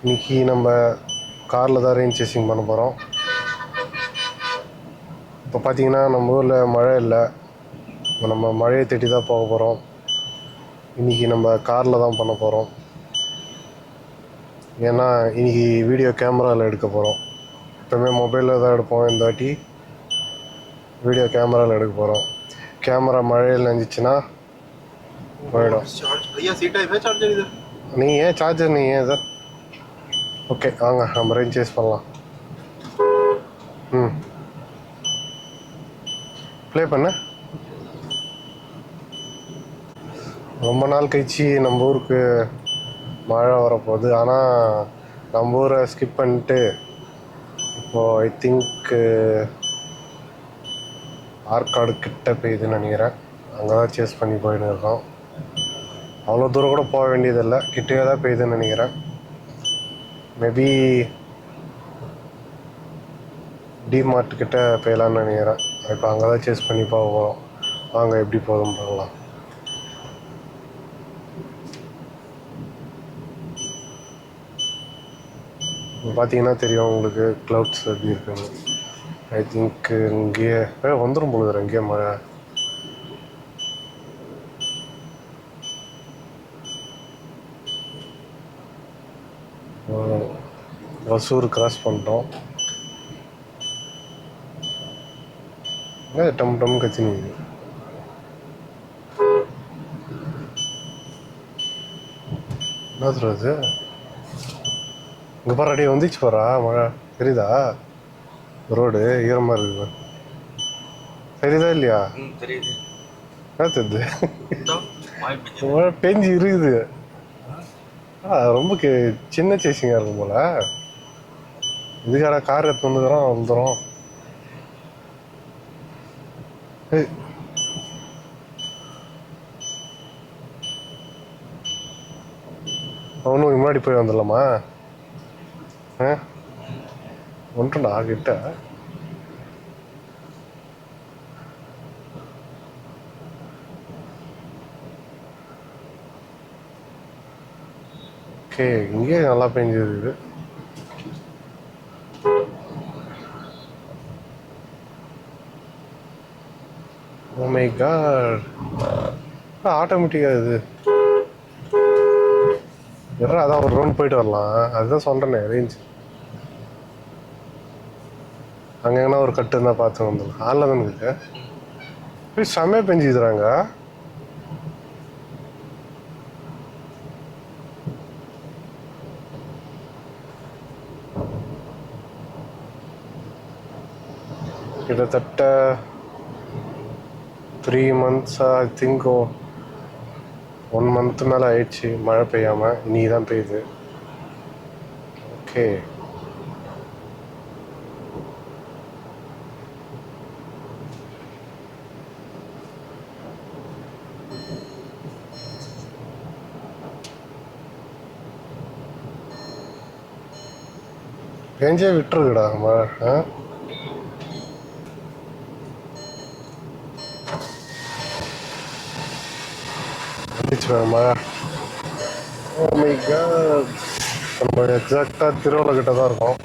இன்றைக்கி நம்ம காரில் தான் ரெயின் சேசிங் பண்ண போகிறோம். இப்போ பார்த்தீங்கன்னா நம்ம ஊரில் மழை இல்லை. இப்போ நம்ம மழையை தேடி தான் போக போகிறோம். இன்றைக்கி நம்ம காரில் தான் பண்ண போகிறோம். ஏன்னா இன்றைக்கி வீடியோ கேமராவில் எடுக்க போகிறோம். எப்போவுமே மொபைலில் தான் எடுப்போம். இந்த வாட்டி வீடியோ கேமராவில் எடுக்க போகிறோம். கேமரா மழையில் நனைஞ்சிச்சின்னா போயிடும். நீங்கள் ஏன் சார்ஜர் நீங்கள் ஏன் சார்? ஓகே வாங்க நம்ம ரெயின் சேஸ் பண்ணலாம். ப்ளே பண்ண ரொம்ப நாள் கழிச்சு நம்ம ஊருக்கு மழை வரப்போகுது. ஆனால் நம்ம ஊரை ஸ்கிப் பண்ணிட்டு இப்போது ஐ திங்க் ஆற்காடு கிட்ட பெய்யுதுன்னு நினைக்கிறேன். அங்கே தான் சேஸ் பண்ணி போயின்னு இருக்கோம். அவ்வளோ தூரம் கூட போக வேண்டியதில்லை, கிட்டே தான் பெய்யுதுன்னு நினைக்கிறேன். மேபி டிமார்ட் கிட்ட பெய்யலான்னு நினைக்கிறேன். இப்போ அங்கே தான் சேஸ் பண்ணி போக போகிறோம். வாங்க எப்படி போதும் பார்க்கலாம். பார்த்தீங்கன்னா தெரியும் உங்களுக்கு க்ளவுட்ஸ் எப்படி இருக்குன்னு. ஐ திங்க் இங்கேயே வந்துடும் பொழுது இங்கேயே மழை. ஒசூர் கிராஸ் பண்ணிட்டோம். டம் டம் கத்தினி என்ன சொல்றது? இங்கே பாரு அடியே வந்துச்சு பாரா மழை. தெரியுதா? ரோடு ஈரமாக இருக்குது. தெரியுதா இல்லையா? என்ன தெரியுது? மழை பெஞ்சு இருக்குது. ரொம்ப சின்ன சேசிங்காக இருக்கும் போல. இதுக்கார கார் எடுத்து வந்துக்கிறோம் வந்துடும். அவனும் முன்னாடி போய் வந்துடலாமா? ஒன்றுண்டா கிட்ட. ஓகே இங்கே நல்லா பெஞ்சிருக்கு. ஓ மை காட், ஆட்டோமேட்டிக்காக இது எல்லாம். அதான் ஒரு ரவுண்ட் போயிட்டு வரலாம். அதுதான் சொல்கிறேனே ரேஞ்ச். அங்கே எங்கன்னா ஒரு கட்டு இருந்தால் பார்த்து வந்துடலாம். ஆளில் தானே இருக்கு. போய் செம்மையாக பெஞ்சுக்கிறாங்க. கிட்டத்தட்ட 3 months ஐ திங்க் 1 month மேலே ஆயிடுச்சு மழை பெய்யாமல். இன்னைக்கு தான் பெய்யுது. ஓகே பெஞ்சே விட்டுருக்குடா மழை. மழை. ஓ மை காட், நம்ம எக்ஸாக்டாக திருவள்ளை கிட்ட தான் இருக்கோம்.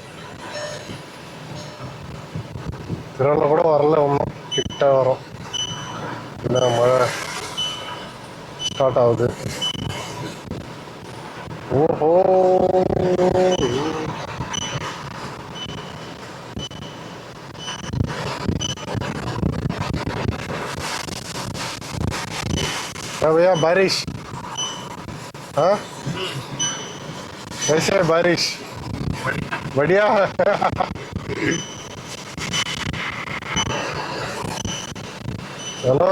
திருவள்ளை கூட வரல, ஒன்றும் கிட்ட வரும். என்ன மழை ஸ்டார்ட் ஆகுது. ஓஹோ भैया बारिश. हाँ कैसे है बारिश? बढ़िया है. चलो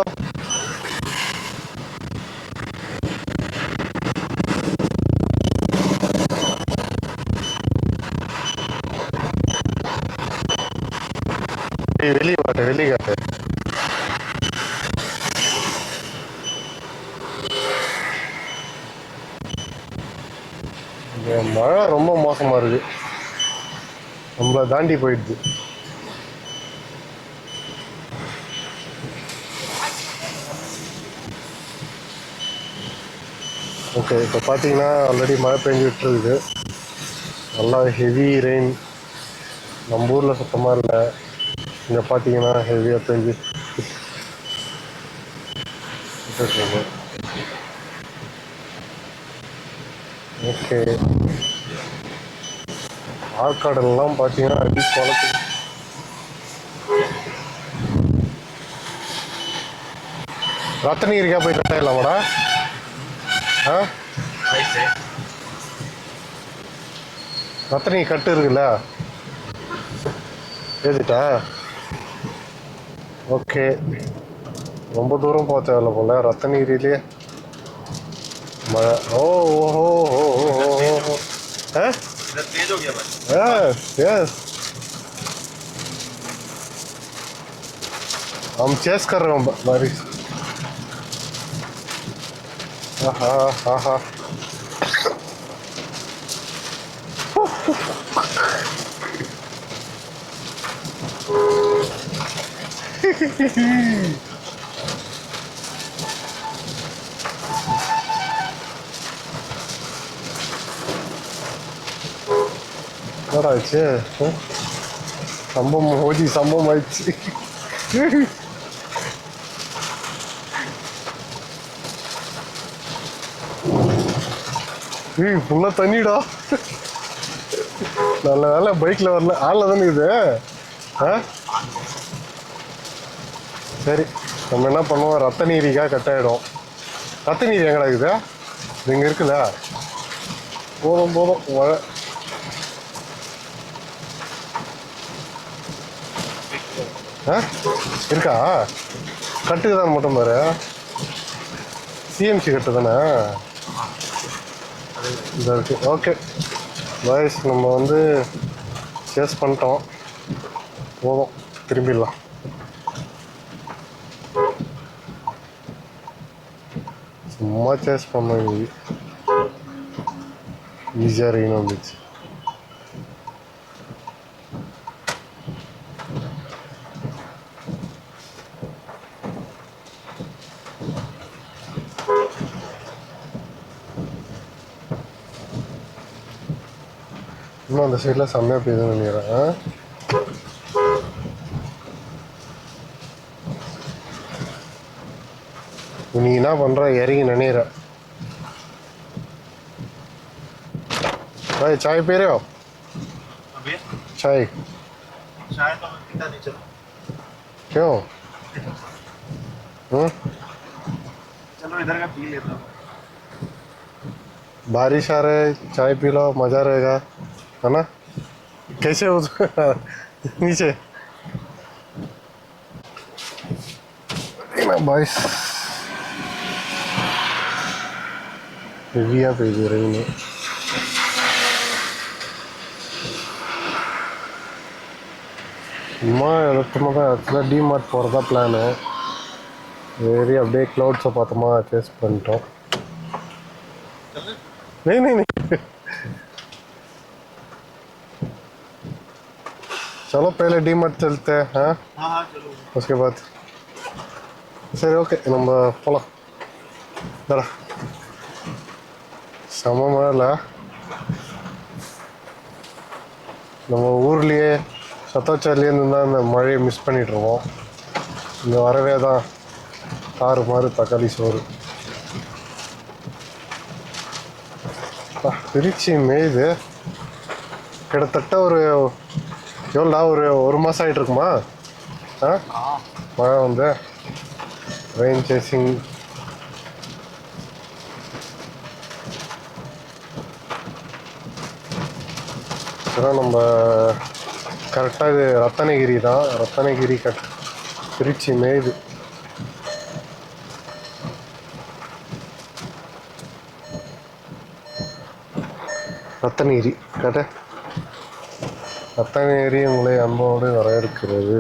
வெளி காட்டு. மழை ரொம்ப மோசமாக இருக்குது. நம்மளை தாண்டி போயிடுது. ஓகே இப்போ பார்த்தீங்கன்னா ஆல்ரெடி மழை பெஞ்சு விட்டுருக்குது. நல்லா ஹெவி ரெயின். நம்ம ஊரில் சுத்தமாக இல்லை, இங்கே பார்த்தீங்கன்னா ஹெவியாக பெஞ்சு ஓகே. ஆற்காடெல்லாம் பார்த்தீங்கன்னா அடி குளத்து. ரத்தனகிரிக்கா போய் கட்டாயிடலாமாடா? ஆ, ரத்தனகிரி கட்டு இருக்குல்ல, ஏறிட்டா? ஓகே. ரொம்ப தூரம் போக தேவையில்ல போல, ரத்தனகிரியிலே मजा ओ हो हो है तेज हो गया भाई यस यस हम चेस कर रहे हैं बारिश हाँ हाँ हाँ என்னடாச்சு சம்பவம் ஓடி சம்பவம் ஆயிடுச்சு ஃபுல்லாக தண்ணிடா நல்ல வேலை பைக்கில் வரல ஆளில் தானே இது ஆ சரி நம்ம என்ன பண்ணுவோம் ரத்தநீரிக்கா கட்டாயிடும் ரத்தநீர் எங்கடா இருக்குது இது இங்கே இருக்குதா போதும் போதும் மழை ஆ இருக்கா கட்டுக்கு தான் மட்டும் பாரு சிஎம்சி கட்டு தானே இதாக இருக்கு ஓகே பாய்ஸ் நம்ம வந்து சேஸ் பண்ணிட்டோம் போதும் திரும்பிடலாம் சும்மா சேஸ் பண்ணோம் ஈஸியாக இருக்கணும் வந்துச்சு இன்னும் அந்த சைடில் செம்மையாக பெய்யுதுன்னு நினைக்கிறேன் நீ என்ன பண்ணுற இறங்கி நினைக்கிற भाई चाय पी रहे हो अभी चाय चाय तो मैं पीता नहीं चलो क्यों चलो इधर का पी लेता हूँ बारिश आ रहा है चाय पी लो मज़ा रहेगा है ना कैसे हो नीचे बारिश हेविया पे दे रही है சும்மா எலக்ட்ரமா தான் ஆக்சுவலாக டிமார்ட் போகிறதா பிளானு वेरी அப்படியே क्लाउड्स பார்த்தோமா சேஸ் பண்ணிட்டோம் नहीं नहीं नहीं चलो पहले डीमार्ट चलते हैं हाँ हाँ चलो उसके बाद சரி ஓகே நம்ம போகலாம் தரா செம மழையில் நம்ம ஊர்லேயே சத்தாச்சாரிலேருந்து தான் இந்த மழையை மிஸ் பண்ணிகிட்ருக்கோம் இங்கே வரவே தான் தாறு மாறு தக்காளி சோறு திருச்சி மேயுது கிட்டத்தட்ட ஒரு எவ்வளோடா ஒரு மாதம் ஆகிட்டு இருக்குமா ஆ மழை வந்து ரெயின் சேசிங் நம்ம கரெக்டாக இது ரத்தனகிரி தான் ரத்தனகிரி திருச்சி மேயுது ரத்தனகிரி கரெக்டாக ரத்தனகிரி உங்களை அன்போடு வரவேற்கிறது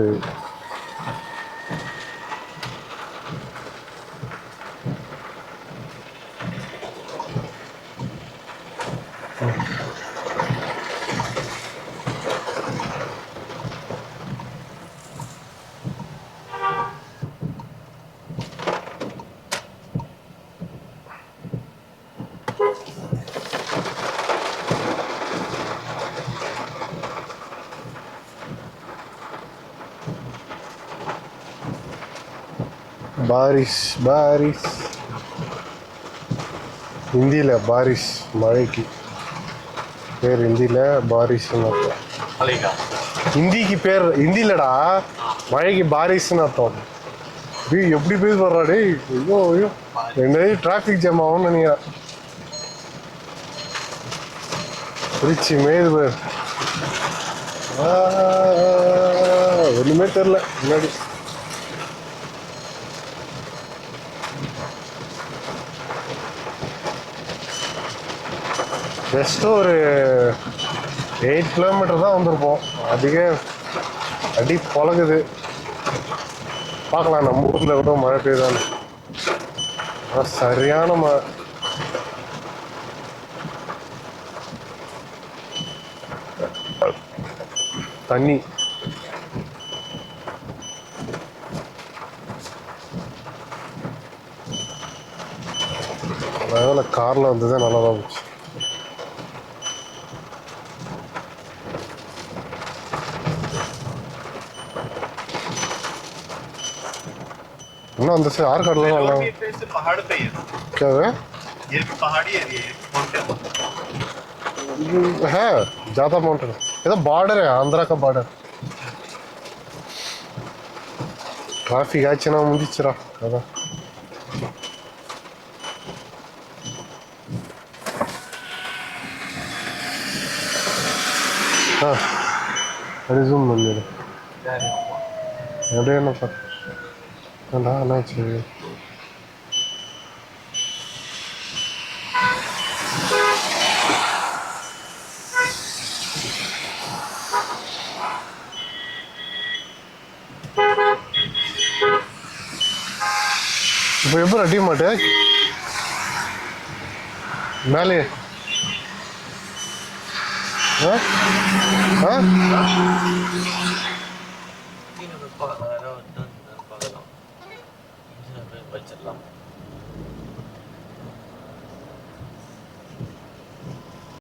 பாரிஷ் பாரிஷ் ஹிந்தியில் பாரிஷ் மழைக்கு பேர், ஹிந்தியில் பாரிஷ்னு அர்த்தம். ஹிந்திக்கு பேர் ஹிந்திலடா, மழைக்கு பாரிஷ்னு அர்த்தம். எப்படி பேர் வர்றா டே? ஐயோ ஐயோ, என்னது டிராஃபிக் ஜாம் ஆகும்னு நினைக்கிறேன். திருச்சி மேது பேர் ஒன்றுமே தெரில முன்னாடி. ஜஸ்ட் ஒரு 8 கிலோமீட்டர் தான் வந்திருப்போம். அதுக்கே அடி பழகுது. பார்க்கலாம் நம்ம ஊரில் கூட மழை பெய்யுதான்னு. சரியான மழை. தண்ணி அதனால காரில் வந்ததே நல்லா தான் போச்சு. இன்னும் அந்த ஆற்காடுலாம் நல்லா है ज्यादा माउंटेन. ये तो बॉर्डर है, आंध्रा का बॉर्डर. ट्रैफिक आச்சுனா முடிச்சிரா அதான். ரெஸ்யூம் பண்ணிடு. அப்படியே என்ன பண்ணா என்னாச்சு? இப்போ எப்படி அடிய மாட்டேன் மேலே? ஆ